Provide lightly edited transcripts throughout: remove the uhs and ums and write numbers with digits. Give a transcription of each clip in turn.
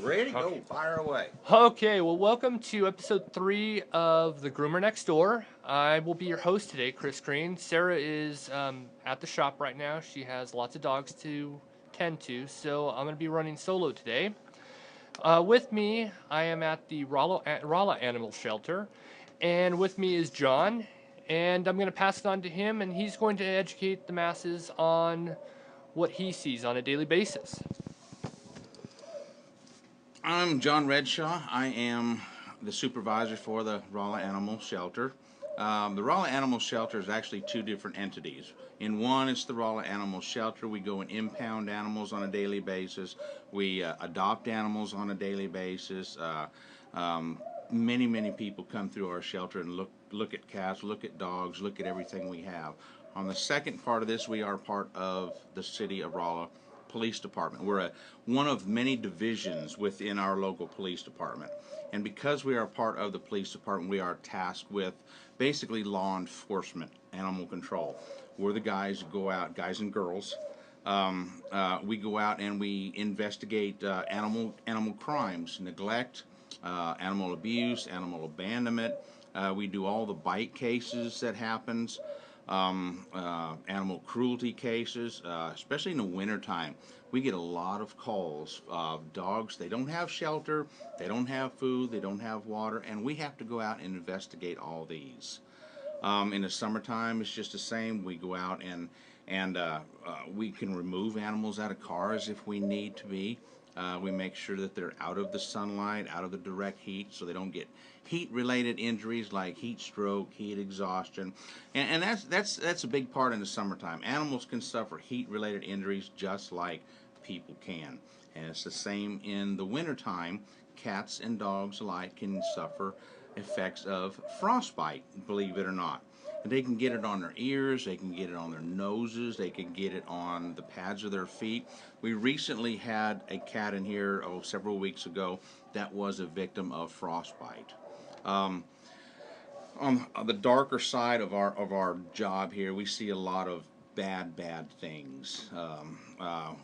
Ready? Go. Fire away. Okay, well, welcome to episode 3 of The Groomer Next Door. I will be your host today, Chris Green. Sarah is at the shop right now. She has lots of dogs to tend to, so I'm going to be running solo today. With me, I am at the Rolla Animal Shelter, and with me is John, and I'm going to pass it on to him, and he's going to educate the masses on what he sees on a daily basis. I'm John Redshaw. I am the supervisor for the Rolla Animal Shelter. The Rolla Animal Shelter is actually two different entities. In one, it's the Rolla Animal Shelter. We go and impound animals on a daily basis. We adopt animals on a daily basis. Many people come through our shelter and look at cats, look at dogs, look at everything we have. On the second part of this, we are part of the City of Rolla Police Department. We're one of many divisions within our local police department. And because we are part of the police department, we are tasked with basically law enforcement, animal control. We're the guys who go out, guys and girls. We go out and we investigate animal crimes, neglect, animal abuse, animal abandonment. We do all the bite cases that happens. Animal cruelty cases, especially in the wintertime. We get a lot of calls of dogs. They don't have shelter, they don't have food, they don't have water, and we have to go out and investigate all these. In the summertime, it's just the same. We go out and we can remove animals out of cars if we need to be. We make sure that they're out of the sunlight, out of the direct heat, so they don't get heat-related injuries like heat stroke, heat exhaustion, and that's a big part in the summertime. Animals can suffer heat-related injuries just like people can, and it's the same in the wintertime. Cats and dogs alike can suffer effects of frostbite, believe it or not. And they can get it on their ears, they can get it on their noses, they can get it on the pads of their feet. We recently had a cat in here several weeks ago that was a victim of frostbite. On the darker side of our job here, we see a lot of bad things.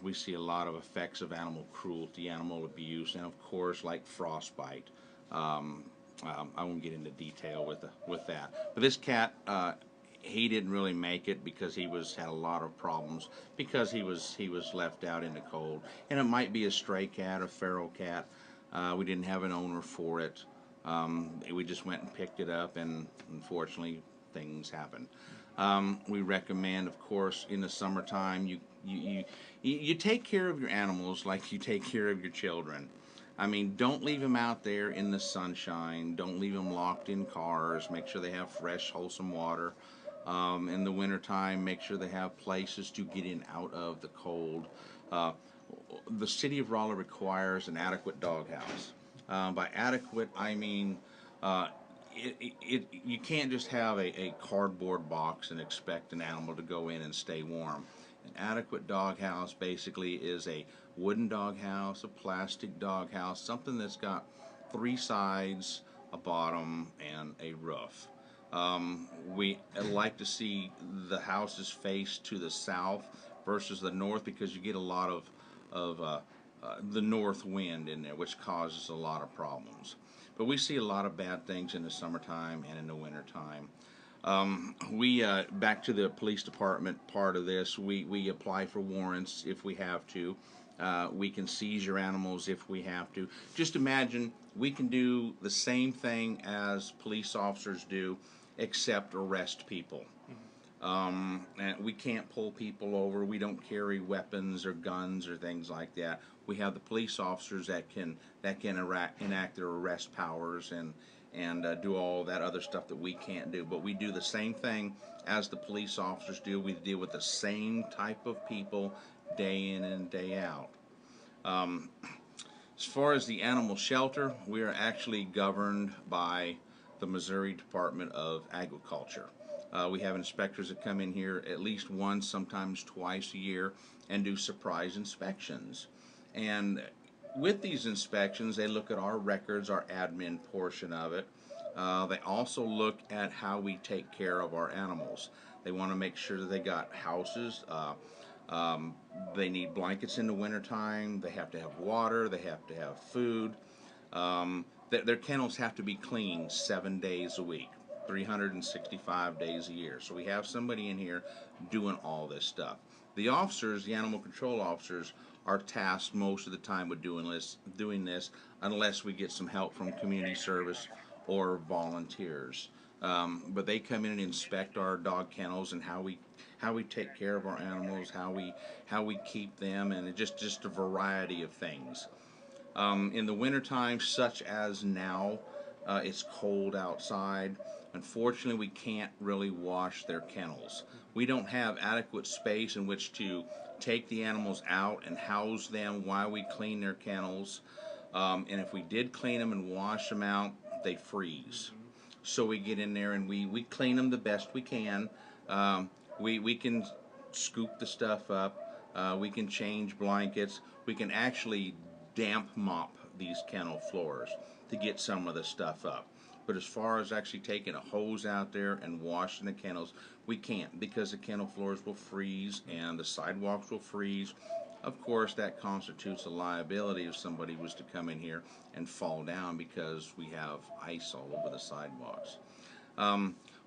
We see a lot of effects of animal cruelty, animal abuse, and of course, like frostbite. I won't get into detail with that. But this cat, he didn't really make it because he had a lot of problems because he was left out in the cold. And it might be a stray cat, a feral cat. We didn't have an owner for it. We just went and picked it up, and unfortunately, things happened. We recommend, of course, in the summertime, you take care of your animals like you take care of your children. I mean, don't leave them out there in the sunshine. Don't leave them locked in cars. Make sure they have fresh, wholesome water. In the wintertime, make sure they have places to get in out of the cold. The City of Rolla requires an adequate doghouse. By adequate, I mean you can't just have a cardboard box and expect an animal to go in and stay warm. An adequate doghouse basically is a wooden doghouse, a plastic doghouse, something that's got 3 sides, a bottom, and a roof. We like to see the houses face to the south versus the north because you get a lot of the north wind in there, which causes a lot of problems. But we see a lot of bad things in the summertime and in the wintertime. Back to the police department part of this, we apply for warrants if we have to. We can seize your animals if we have to. Just imagine we can do the same thing as police officers do, except arrest people. And we can't pull people over. We don't carry weapons or guns or things like that. We have the police officers that can enact their arrest powers and do all that other stuff that we can't do. But we do the same thing as the police officers do. We deal with the same type of people day in and day out. As far as the animal shelter, we are actually governed by the Missouri Department of Agriculture. We have inspectors that come in here at least once, sometimes twice a year, and do surprise inspections. And with these inspections, they look at our records, our admin portion of it. They also look at how we take care of our animals. They want to make sure that they got houses, They need blankets in the wintertime. They have to have water. They have to have food. Their kennels have to be clean 7 days a week, 365 days a year. So we have somebody in here doing all this stuff. The officers, the animal control officers, are tasked most of the time with doing this unless we get some help from community service or volunteers. But they come in and inspect our dog kennels and how we take care of our animals, how we keep them, and just a variety of things. In the wintertime, such as now, it's cold outside. Unfortunately, we can't really wash their kennels. We don't have adequate space in which to take the animals out and house them while we clean their kennels. And if we did clean them and wash them out, they freeze. So we get in there and we clean them the best we can. We can scoop the stuff up. We can change blankets. We can actually damp mop these kennel floors to get some of the stuff up. But as far as actually taking a hose out there and washing the kennels, we can't, because the kennel floors will freeze and the sidewalks will freeze. Of course, that constitutes a liability if somebody was to come in here and fall down because we have ice all over the sidewalks.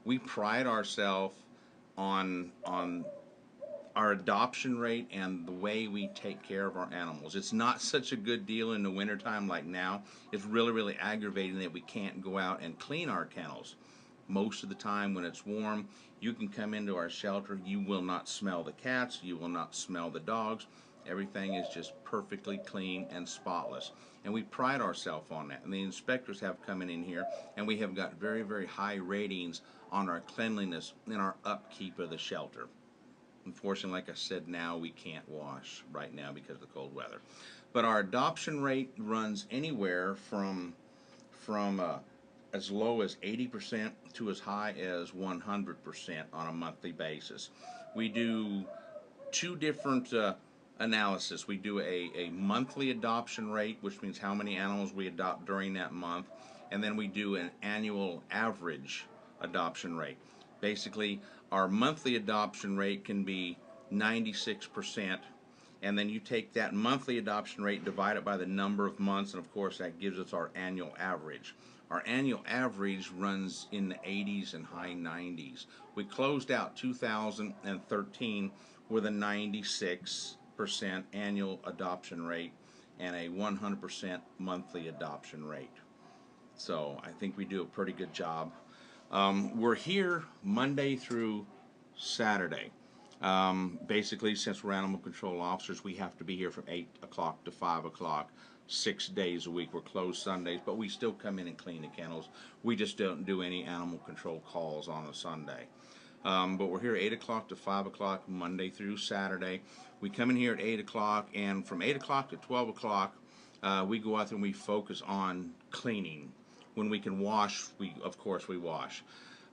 We pride ourselves on our adoption rate and the way we take care of our animals. It's not such a good deal in the wintertime like now. It's really, really aggravating that we can't go out and clean our kennels. Most of the time when it's warm, you can come into our shelter. You will not smell the cats. You will not smell the dogs. Everything is just perfectly clean and spotless. And we pride ourselves on that. And the inspectors have come in here, and we have got very, very high ratings on our cleanliness and our upkeep of the shelter. Unfortunately, like I said, now we can't wash right now because of the cold weather. But our adoption rate runs anywhere from as low as 80% to as high as 100% on a monthly basis. We do two different analysis. We do a monthly adoption rate, which means how many animals we adopt during that month, and then we do an annual average adoption rate. Basically, our monthly adoption rate can be 96%, and then you take that monthly adoption rate, divide it by the number of months, and of course that gives us our annual average. Our annual average runs in the 80s and high 90s. We closed out 2013 with a 96% annual adoption rate and a 100% monthly adoption rate. So I think we do a pretty good job. We're here Monday through Saturday. Basically, since we're animal control officers, we have to be here from 8 o'clock to 5 o'clock, 6 days a week. We're closed Sundays, but we still come in and clean the kennels. We just don't do any animal control calls on a Sunday. But we're here 8 o'clock to 5 o'clock, Monday through Saturday. We come in here at 8 o'clock, and from 8 o'clock to 12 o'clock, we go out there and we focus on cleaning. When we can wash, of course we wash.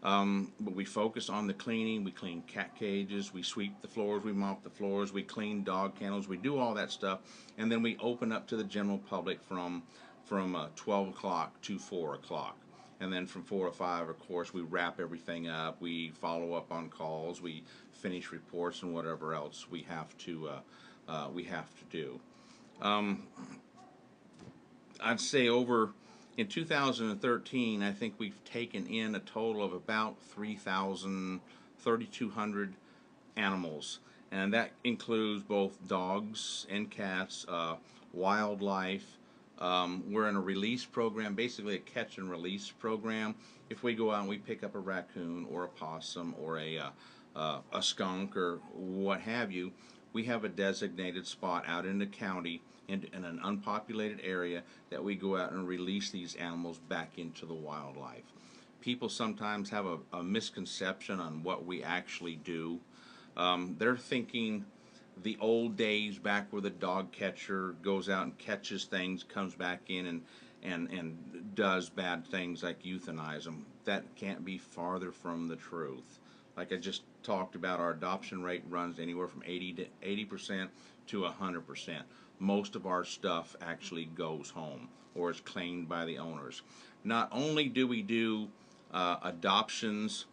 But we focus on the cleaning. We clean cat cages, we sweep the floors, we mop the floors, we clean dog kennels, we do all that stuff, and then we open up to the general public from 12 o'clock to 4 o'clock. And then from 4 to 5, of course, we wrap everything up, we follow up on calls, we finish reports and whatever else we have to do. I'd say in 2013, I think we've taken in a total of about 3,200 animals, and that includes both dogs and cats, wildlife. We're in a release program, basically a catch and release program. If we go out and we pick up a raccoon or a possum or a skunk or what have you, we have a designated spot out in the county in an unpopulated area that we go out and release these animals back into the wildlife. People sometimes have a misconception on what we actually do. They're thinking the old days back where the dog catcher goes out and catches things, comes back in and does bad things like euthanize them. That can't be farther from the truth. Like I just talked about, our adoption rate runs anywhere from 80% to 100%. Most of our stuff actually goes home or is claimed by the owners. Not only do we do adoptions,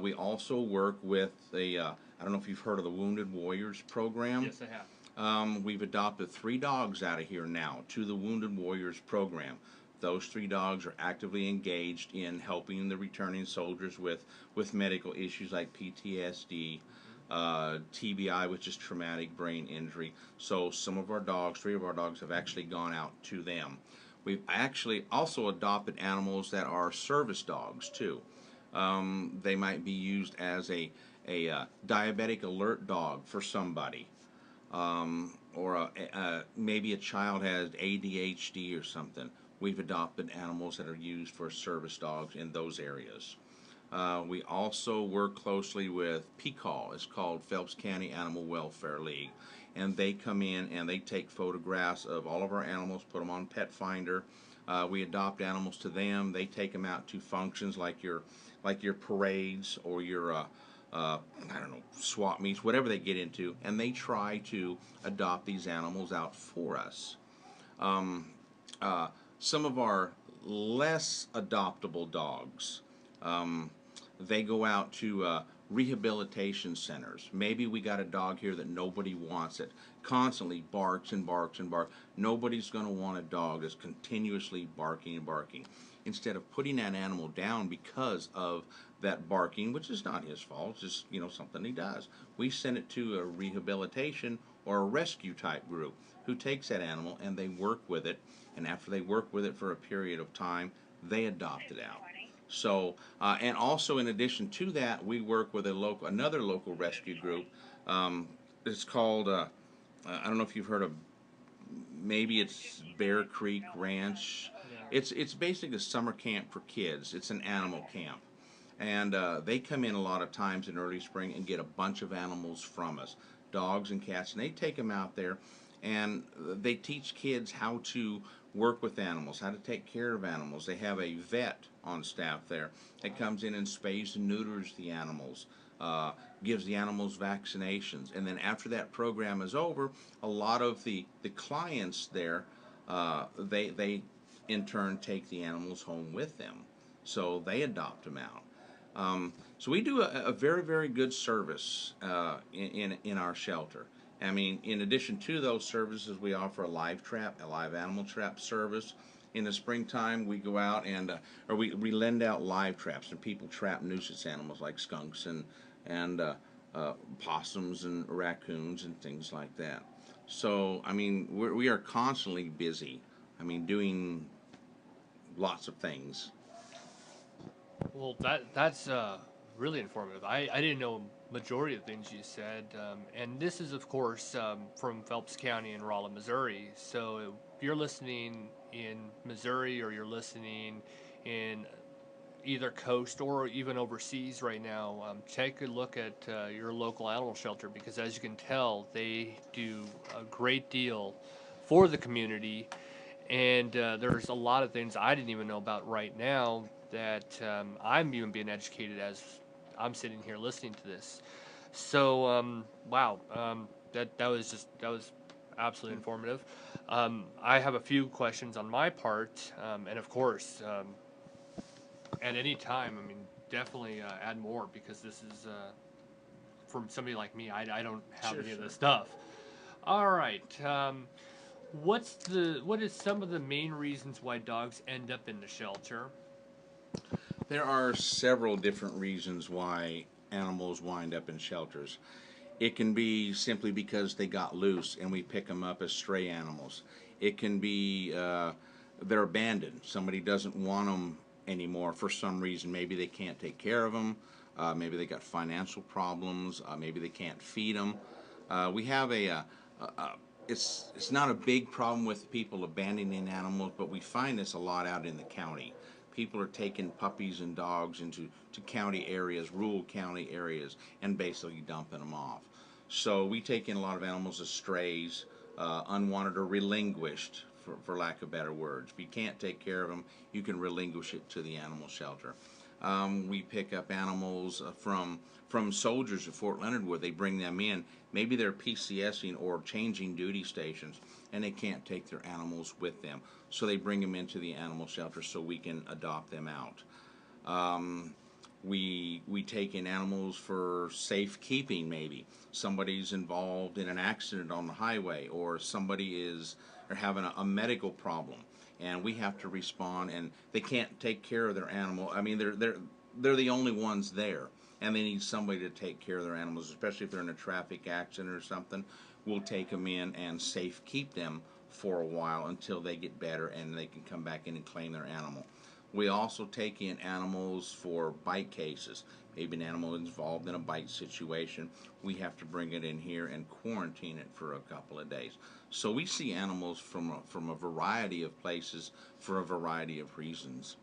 we also work with a don't know if you've heard of the Wounded Warriors program. Yes, I have. We've adopted 3 dogs out of here now to the Wounded Warriors program. Those 3 dogs are actively engaged in helping the returning soldiers with medical issues like PTSD, TBI, which is traumatic brain injury. So some of our dogs, 3 of our dogs, have actually gone out to them. We've actually also adopted animals that are service dogs too. They might be used as a diabetic alert dog for somebody, or maybe a child has ADHD or something. We've adopted animals that are used for service dogs in those areas. We also work closely with PCAL. It's called Phelps County Animal Welfare League. And they come in and they take photographs of all of our animals, put them on Pet Finder. We adopt animals to them. They take them out to functions like your parades or your I don't know, swap meets, whatever they get into, and they try to adopt these animals out for us. Some of our less adoptable dogs, they go out to rehabilitation centers. Maybe we got a dog here that nobody wants, it constantly barks and barks and barks. Nobody's going to want a dog that's continuously barking and barking. Instead of putting that animal down because of that barking, which is not his fault, it's just, you know, something he does, we send it to a rehabilitation or a rescue type group who takes that animal and they work with it, and after they work with it for a period of time, they adopt it out. So, and also in addition to that, we work with another local rescue group. It's called, I don't know if you've heard of, maybe it's Bear Creek Ranch. Yeah. It's basically a summer camp for kids. It's an animal camp. And they come in a lot of times in early spring and get a bunch of animals from us, dogs and cats, and they take them out there and they teach kids how to work with animals, how to take care of animals. They have a vet on staff there that comes in and spays and neuters the animals, gives the animals vaccinations, and then after that program is over, a lot of the clients there, they in turn take the animals home with them, so they adopt them out. So we do a very, very good service in our shelter. I mean, in addition to those services, we offer a live animal trap service. In the springtime, we go out and we lend out live traps, and people trap nuisance animals like skunks and possums and raccoons and things like that. So, I mean, we are constantly busy. I mean, doing lots of things. Well, that's really informative. I didn't know majority of things you said, and this is of course from Phelps County in Rolla, Missouri. So if you're listening in Missouri or you're listening in either coast or even overseas right now, take a look at your local animal shelter, because as you can tell, they do a great deal for the community. And there's a lot of things I didn't even know about right now that I'm even being educated as I'm sitting here listening to this. So wow, that was absolutely informative. I have a few questions on my part, and of course, at any time, I mean, definitely add more, because this is from somebody like me. I don't have any of this stuff. All right. What is some of the main reasons why dogs end up in the shelter? There are several different reasons why animals wind up in shelters. It can be simply because they got loose and we pick them up as stray animals. It can be they're abandoned. Somebody doesn't want them anymore for some reason. Maybe they can't take care of them. Maybe they got financial problems. Maybe they can't feed them. We have it's not a big problem with people abandoning animals, but we find this a lot out in the county. People are taking puppies and dogs into county areas, rural county areas, and basically dumping them off. So we take in a lot of animals as strays, unwanted or relinquished, for lack of better words. If you can't take care of them, you can relinquish it to the animal shelter. We pick up animals from soldiers at Fort Leonard Wood. They bring them in. Maybe they're PCSing or changing duty stations, and they can't take their animals with them. So they bring them into the animal shelter so we can adopt them out. We take in animals for safekeeping. Maybe somebody's involved in an accident on the highway, or somebody is or having a medical problem, and we have to respond. And they can't take care of their animal. I mean, they're the only ones there, and they need somebody to take care of their animals, especially if they're in a traffic accident or something. We'll take them in and safe keep them for a while until they get better and they can come back in and claim their animal. We also take in animals for bite cases. Maybe an animal involved in a bite situation. We have to bring it in here and quarantine it for a couple of days. So we see animals from a variety of places for a variety of reasons.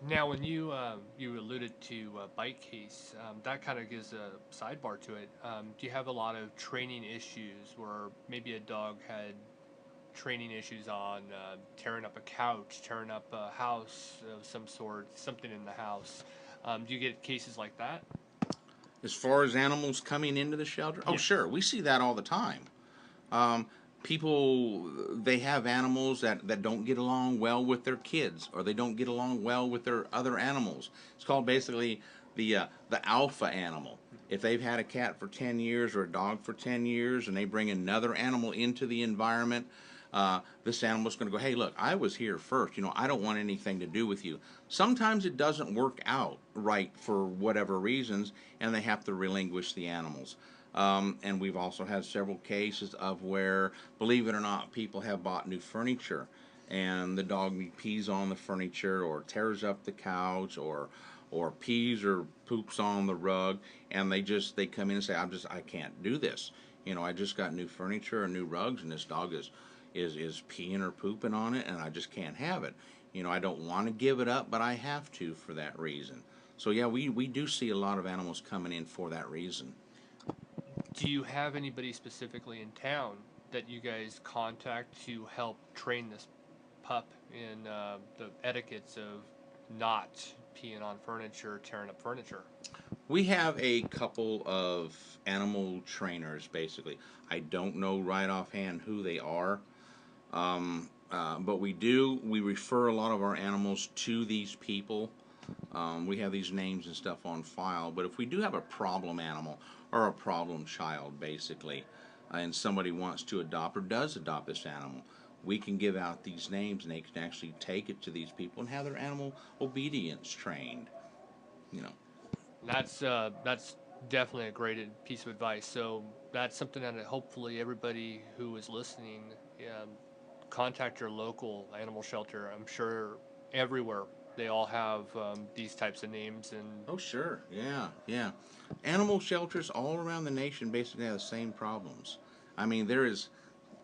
Now, when you alluded to bite case, that kind of gives a sidebar to it. Do you have a lot of training issues where maybe a dog had training issues on tearing up a couch, tearing up a house of some sort, something in the house? Do you get cases like that? As far as animals coming into the shelter, oh Yes. sure, we see that all the time. Um, People, they have animals that don't get along well with their kids, or they don't get along well with their other animals. It's called basically the alpha animal. If they've had a cat for 10 years or a dog for 10 years and they bring another animal into the environment, this animal's going to go, hey, look, I was here first. I don't want anything to do with you. Sometimes it doesn't work out right for whatever reasons, and they have to relinquish the animals. And we've also had several cases of where, believe it or not, people have bought new furniture, and the dog pees on the furniture or tears up the couch or pees or poops on the rug, and they come in and say, I can't do this. I just got new furniture and new rugs, and this dog is peeing or pooping on it, and I just can't have it. I don't want to give it up, but I have to for that reason. So yeah, we do see a lot of animals coming in for that reason. Do you have anybody specifically in town that you guys contact to help train this pup in the etiquettes of not peeing on furniture, tearing up furniture? We have a couple of animal trainers, basically. I don't know right offhand who they are, but we refer a lot of our animals to these people. We have these names and stuff on file, but if we do have a problem animal or a problem child, basically, and somebody wants to adopt or does adopt this animal, we can give out these names and they can actually take it to these people and have their animal obedience trained. You know. That's definitely a great piece of advice. So that's something that hopefully everybody who is listening, contact your local animal shelter. I'm sure everywhere they all have these types of names and Oh, sure. Yeah, yeah. Animal shelters all around the nation basically have the same problems. I mean,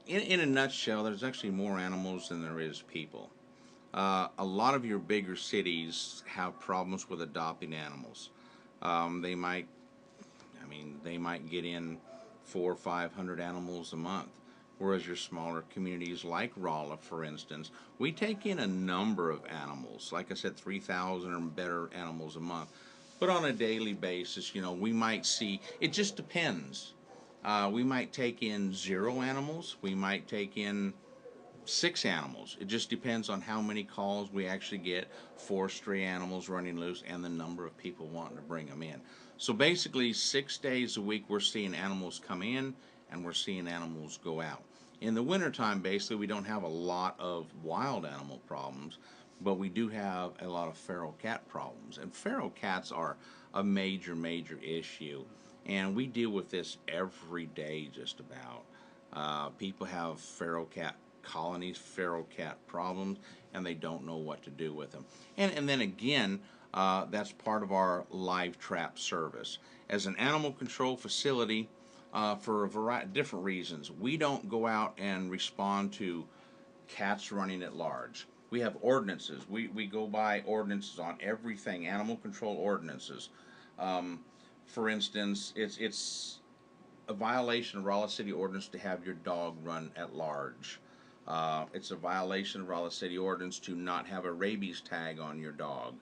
in a nutshell, there's actually more animals than there is people. A lot of your bigger cities have problems with adopting animals. They might, they might get in 400 or 500 animals a month. Whereas your smaller communities like Rolla, for instance, we take in a number of animals. Like I said, 3,000 or better animals a month. But on a daily basis, we might see, it just depends. We might take in 0 animals. We might take in 6 animals. It just depends on how many calls we actually get for stray animals running loose and the number of people wanting to bring them in. So basically, 6 days a week, we're seeing animals come in and we're seeing animals go out. In the wintertime, basically, we don't have a lot of wild animal problems, but we do have a lot of feral cat problems. And feral cats are a major, major issue. And we deal with this every day, just about. People have feral cat colonies, feral cat problems, and they don't know what to do with them. And then again, that's part of our live trap service. As an animal control facility, for a variety of different reasons, we don't go out and respond to cats running at large. We have ordinances. We go by ordinances on everything, animal control ordinances. For instance, it's a violation of Rolla City ordinance to have your dog run at large. It's a violation of Rolla City ordinance to not have a rabies tag on your dog.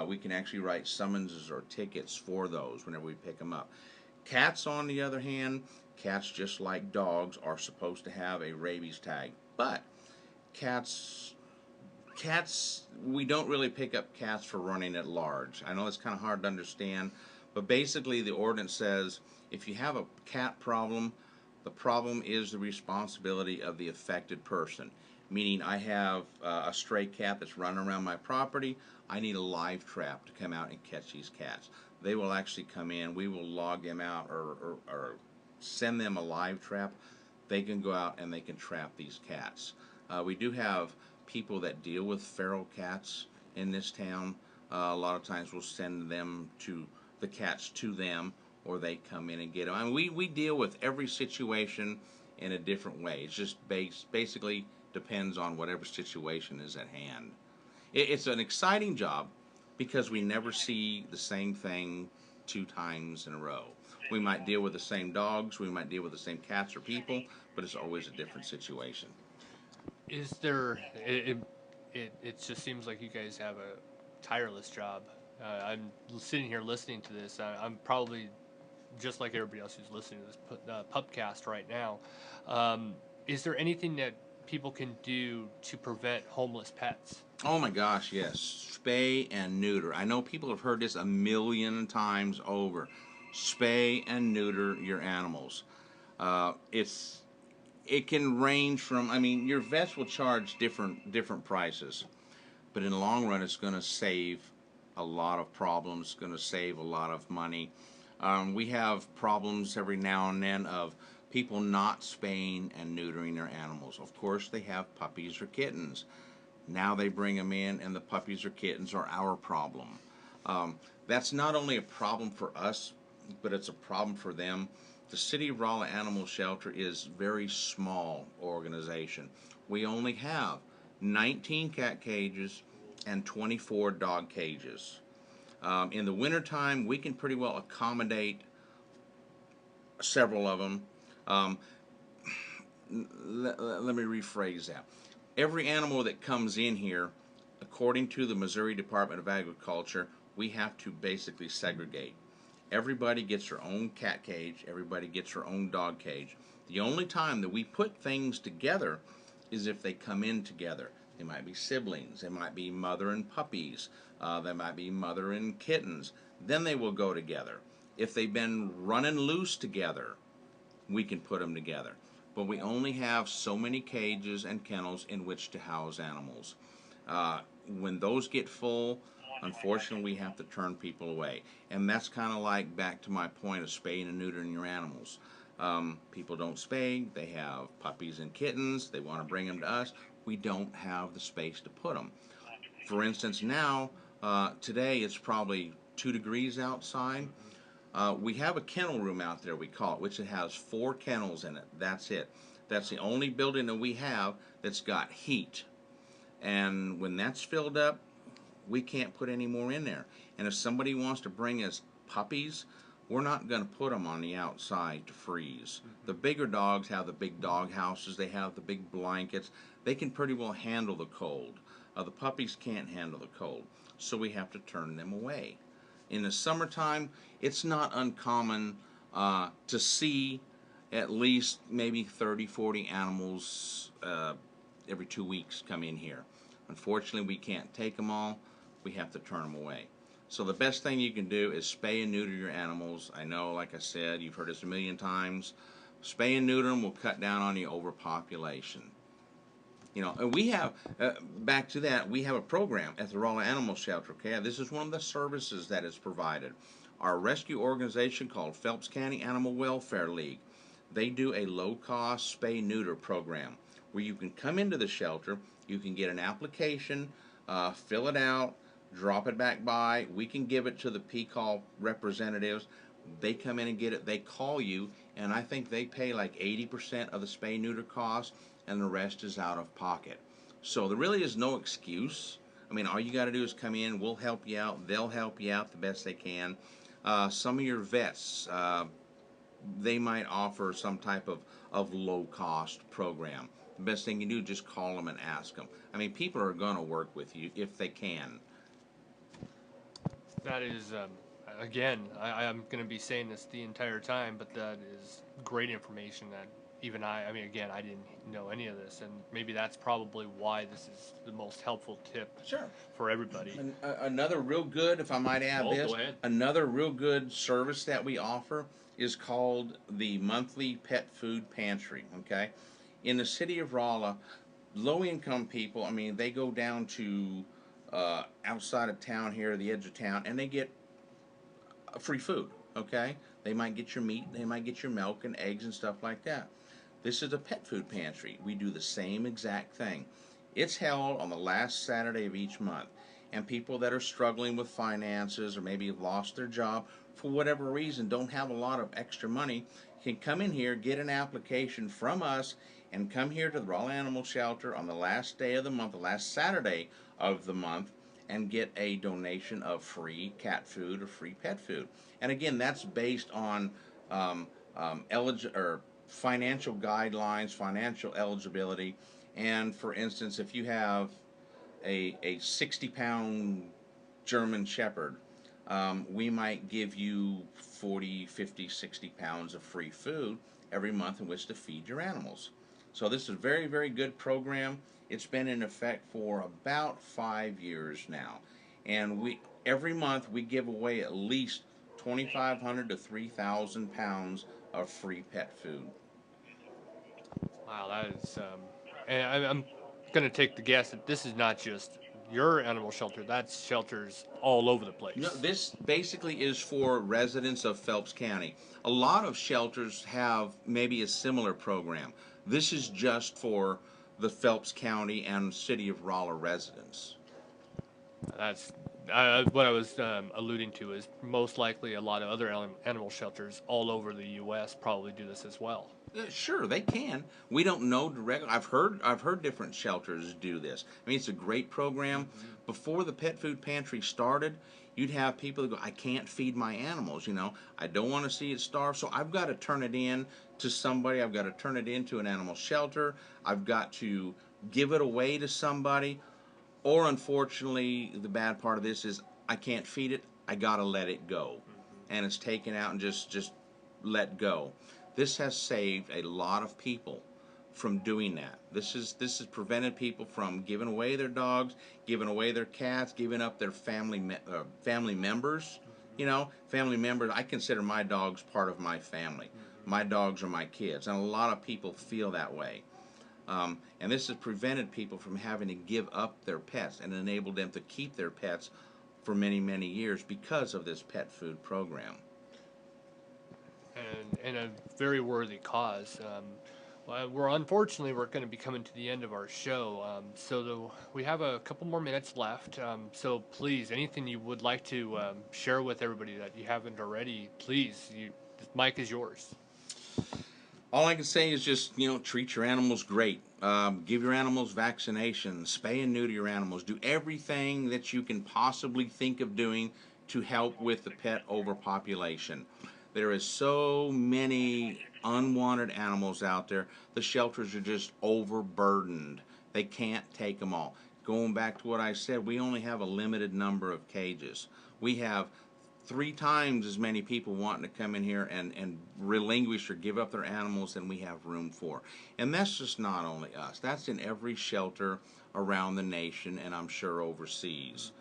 We can actually write summonses or tickets for those whenever we pick them up. Cats, on the other hand, cats just like dogs are supposed to have a rabies tag. But cats Cats, we don't really pick up cats for running at large. I know it's kind of hard to understand, but basically the ordinance says if you have a cat problem, the problem is the responsibility of the affected person. Meaning, I have a stray cat that's running around my property. I need a live trap to come out and catch these cats. They will actually come in. We will log them out or send them a live trap. They can go out and they can trap these cats. We do have people that deal with feral cats in this town. A lot of times we'll send them to the cats to them, or they come in and get them. I mean, we deal with every situation in a different way. It's just basically depends on whatever situation is at hand. It's an exciting job because we never see the same thing 2 times in a row. We might deal with the same dogs, we might deal with the same cats or people, but it's always a different situation. Is there? It just seems like you guys have a tireless job. I'm sitting here listening to this. I'm probably just like everybody else who's listening to this PUPcast right now. Is there anything that people can do to prevent homeless pets? Oh my gosh, yes. Spay and neuter. I know people have heard this a million times over. Spay and neuter your animals. It can range from, I mean, your vets will charge different prices, but in the long run it's going to save a lot of problems. It's going to save a lot of money. We have problems every now and then of people not spaying and neutering their animals. Of course, they have puppies or kittens. Now they bring them in, and the puppies or kittens are our problem. That's not only a problem for us, but it's a problem for them. The City of Rolla Animal Shelter is a very small organization. We only have 19 cat cages and 24 dog cages. In the wintertime, we can pretty well accommodate several of them. Um, let me rephrase that. Every animal that comes in here, according to the Missouri Department of Agriculture, we have to basically segregate. Everybody gets their own cat cage, everybody gets their own dog cage. The only time that we put things together is if they come in together. They might be siblings, they might be mother and puppies, they might be mother and kittens. Then they will go together. If they've been running loose together, we can put them together. But we only have so many cages and kennels in which to house animals. When those get full, unfortunately, we have to turn people away. And that's kind of like back to my point of spaying and neutering your animals. People don't spay, they have puppies and kittens, they want to bring them to us. We don't have the space to put them. For instance, now, today it's probably 2 degrees outside. We have a kennel room out there, we call it, which it has 4 kennels in it. That's it. That's the only building that we have that's got heat. And when that's filled up, we can't put any more in there. And if somebody wants to bring us puppies, we're not going to put them on the outside to freeze. The bigger dogs have the big dog houses, they have the big blankets. They can pretty well handle the cold. The puppies can't handle the cold, so we have to turn them away. In the summertime, it's not uncommon to see at least maybe 30, 40 animals every 2 weeks come in here. Unfortunately, we can't take them all. We have to turn them away. So the best thing you can do is spay and neuter your animals. I know, like I said, you've heard this a million times. Spay and neuter them will cut down on the overpopulation. You know, and we have, back to that, we have a program at the Rolla Animal Shelter, okay? This is one of the services that is provided. Our rescue organization called Phelps County Animal Welfare League, they do a low-cost spay-neuter program where you can come into the shelter, you can get an application, fill it out, drop it back by. We can give it to the PCall representatives. They come in and get it. They call you, and I think they pay like 80% of the spay-neuter cost, and the rest is out of pocket. So there really is no excuse. I mean, all you got to do is come in. We'll help you out. They'll help you out the best they can. Some of your vets, they might offer some type of low-cost program. The best thing you do is just call them and ask them. I mean, people are going to work with you if they can. That is, again, I'm going to be saying this the entire time, but that is great information that even I mean, again, I didn't know any of this, and maybe that's probably why this is the most helpful tip Sure. for everybody. Another real good, if I might add Oh, this, go ahead. another real good service that we offer is called the monthly pet food pantry. Okay, in the city of Rolla, low income people, I mean, they go down to outside of town here, the edge of town, and they get free food. Okay, they might get your meat, they might get your milk and eggs and stuff like that. This is a pet food pantry. We do the same exact thing. It's held on the last Saturday of each month, and people that are struggling with finances or maybe have lost their job for whatever reason, don't have a lot of extra money, can come in here, get an application from us, and come here to the Rolla Animal Shelter on the last day of the month, the last Saturday of the month, and get a donation of free cat food or free pet food. And again, that's based on or financial guidelines, financial eligibility. And for instance, if you have a 60-pound German Shepherd, we might give you 40, 50, 60 pounds of free food every month in which to feed your animals. So this is a very, very good program. It's been in effect for about 5 years now. And every month we give away at least 2,500 to 3,000 pounds of free pet food. Wow, that is. And I'm going to take the guess that this is not just your animal shelter. That's shelters all over the No, place. this basically is for residents of Phelps County. A lot of shelters have maybe a similar program. This is just for the Phelps County and City of Rolla residents. That's what I was alluding to is most likely a lot of other animal shelters all over the U.S. probably do this as well. Sure, they can. We don't know directly. I've heard different shelters do this. I mean, it's a great program. Before the pet food pantry started, you'd have people that go, "I can't feed my animals. I don't want to see it starve, so I've got to turn it in to somebody. I've got to turn it into an animal shelter. I've got to give it away to somebody." Or unfortunately, the bad part of this is I can't feed it. I gotta let it go, and it's taken out and just let go. This has saved a lot of people from doing that. This has prevented people from giving away their dogs, giving away their cats, giving up their family members. Family members. I consider my dogs part of my family. My dogs are my kids, and a lot of people feel that way. And this has prevented people from having to give up their pets and enabled them to keep their pets for many, many years because of this pet food program. And a very worthy cause. Well, we're going to be coming to the end of our show. We have a couple more minutes left. So please, anything you would like to share with everybody that you haven't already, please, the mic is yours. All I can say is just, treat your animals great. Give your animals vaccinations, spay and neuter your animals. Do everything that you can possibly think of doing to help with the pet overpopulation. There is so many unwanted animals out there. The shelters are just overburdened. They can't take them all. Going back to what I said, we only have a limited number of cages. We have 3 times as many people wanting to come in here and relinquish or give up their animals than we have room for. And that's just not only us. That's in every shelter around the nation and I'm sure overseas.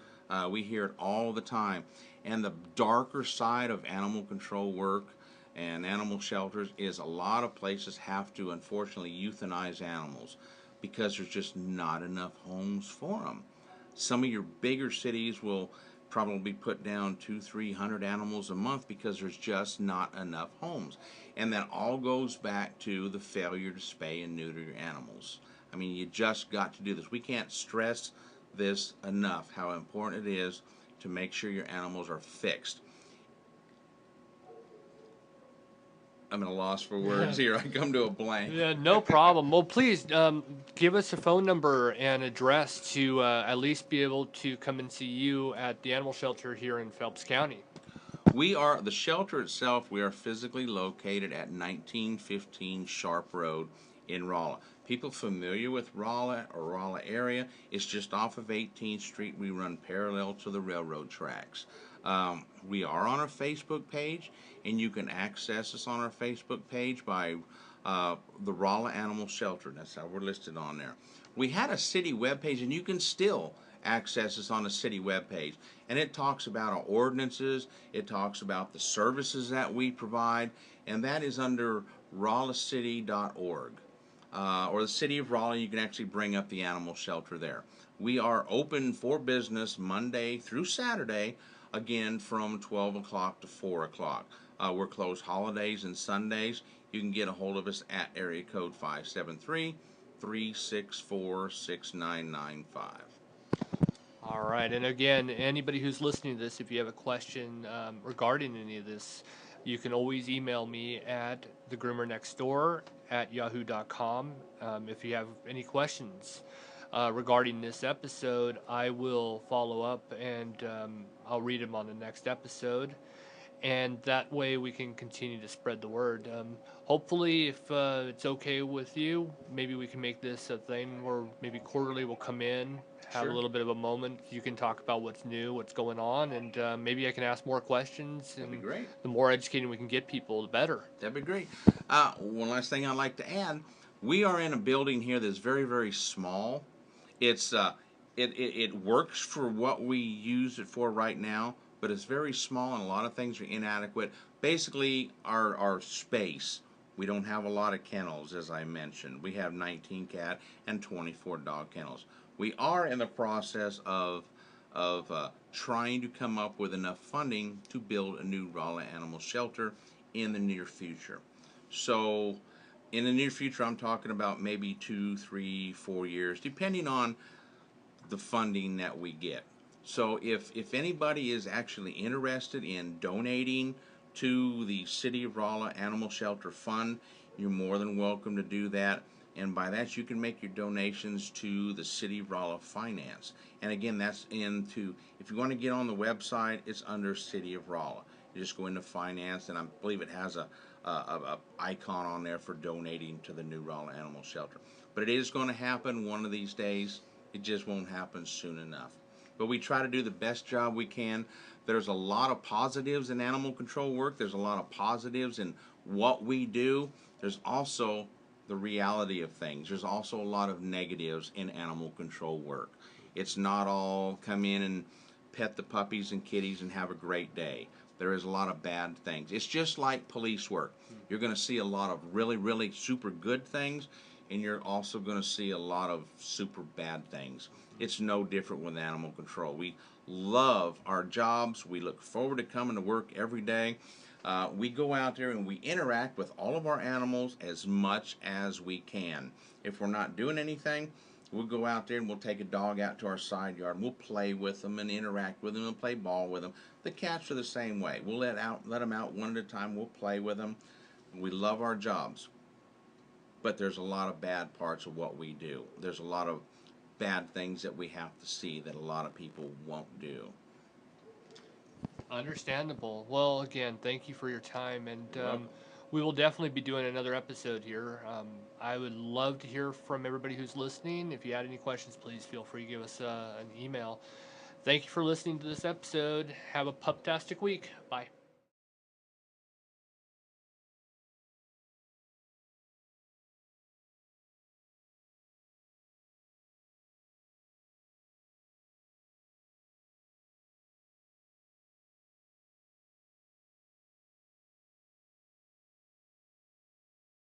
We hear it all the time. And the darker side of animal control work and animal shelters is a lot of places have to unfortunately euthanize animals because there's just not enough homes for them. Some of your bigger cities will probably put down 200-300 animals a month because there's just not enough homes. And that all goes back to the failure to spay and neuter your animals. I mean, you just got to do this. We can't stress this enough, how important it is to make sure your animals are fixed. I'm at a loss for words here. I come to a blank. Yeah, no problem. Well, please give us a phone number and address to at least be able to come and see you at the animal shelter here in Phelps County. The shelter itself, we are physically located at 1915 Sharp Road in Rolla. People familiar with Rolla or Rolla area, it's just off of 18th Street. We run parallel to the railroad tracks. We are on our Facebook page, and you can access us on our Facebook page by the Rolla Animal Shelter. That's how we're listed on there. We had a city webpage, and you can still access us on a city webpage. And it talks about our ordinances, it talks about the services that we provide, and that is under rollacity.org. Or the City of Raleigh, you can actually bring up the animal shelter there. We are open for business Monday through Saturday, again from 12 o'clock to 4 o'clock. We're closed holidays and Sundays. You can get a hold of us at area code 573-364-6995. All right, and again, anybody who's listening to this, if you have a question regarding any of this, you can always email me at thegroomernextdoor@yahoo.com. If you have any questions regarding this episode, I will follow up and I'll read them on the next episode. And that way we can continue to spread the word. Hopefully, if it's okay with you, maybe we can make this a thing where maybe quarterly we'll come in, have Sure. a little bit of a moment. You can talk about what's new, what's going on, and maybe I can ask more questions. That'd be And great. the more educated we can get people, the better. That'd be great. One last thing I'd like to add: we are in a building here that's very, very small. It's it works for what we use it for right now, but it's very small and a lot of things are inadequate. Basically, our space. We don't have a lot of kennels, as I mentioned. We have 19 cat and 24 dog kennels. We are in the process of trying to come up with enough funding to build a new Rolla Animal Shelter in the near future. So, in the near future, I'm talking about maybe 2, 3, 4 years, depending on the funding that we get. So if anybody is actually interested in donating to the City of Rolla Animal Shelter Fund, you're more than welcome to do that. And by that, you can make your donations to the City of Rolla Finance. And again, that's into, if you want to get on the website, it's under City of Rolla. You just go into Finance, and I believe it has a icon on there for donating to the new Rolla Animal Shelter. But it is going to happen one of these days. It just won't happen soon enough. But we try to do the best job we can. There's a lot of positives in animal control work. There's a lot of positives in what we do. There's also the reality of things. There's also a lot of negatives in animal control work. It's not all come in and pet the puppies and kitties and have a great day. There is a lot of bad things. It's just like police work. You're going to see a lot of really, really super good things, and you're also going to see a lot of super bad things. It's no different with animal control. We love our jobs. We look forward to coming to work every day. We go out there and we interact with all of our animals as much as we can. If we're not doing anything, we'll go out there and we'll take a dog out to our side yard and we'll play with them and interact with them and play ball with them. The cats are the same way. We'll let them out one at a time. We'll play with them. We love our jobs. But there's a lot of bad parts of what we do. There's a lot of bad things that we have to see that a lot of people won't do. Understandable. Well, again, thank you for your time, and we will definitely be doing another episode here. I would love to hear from everybody who's listening. If you had any questions, please feel free to give us an email. Thank you for listening to this episode. Have a puptastic week. Bye.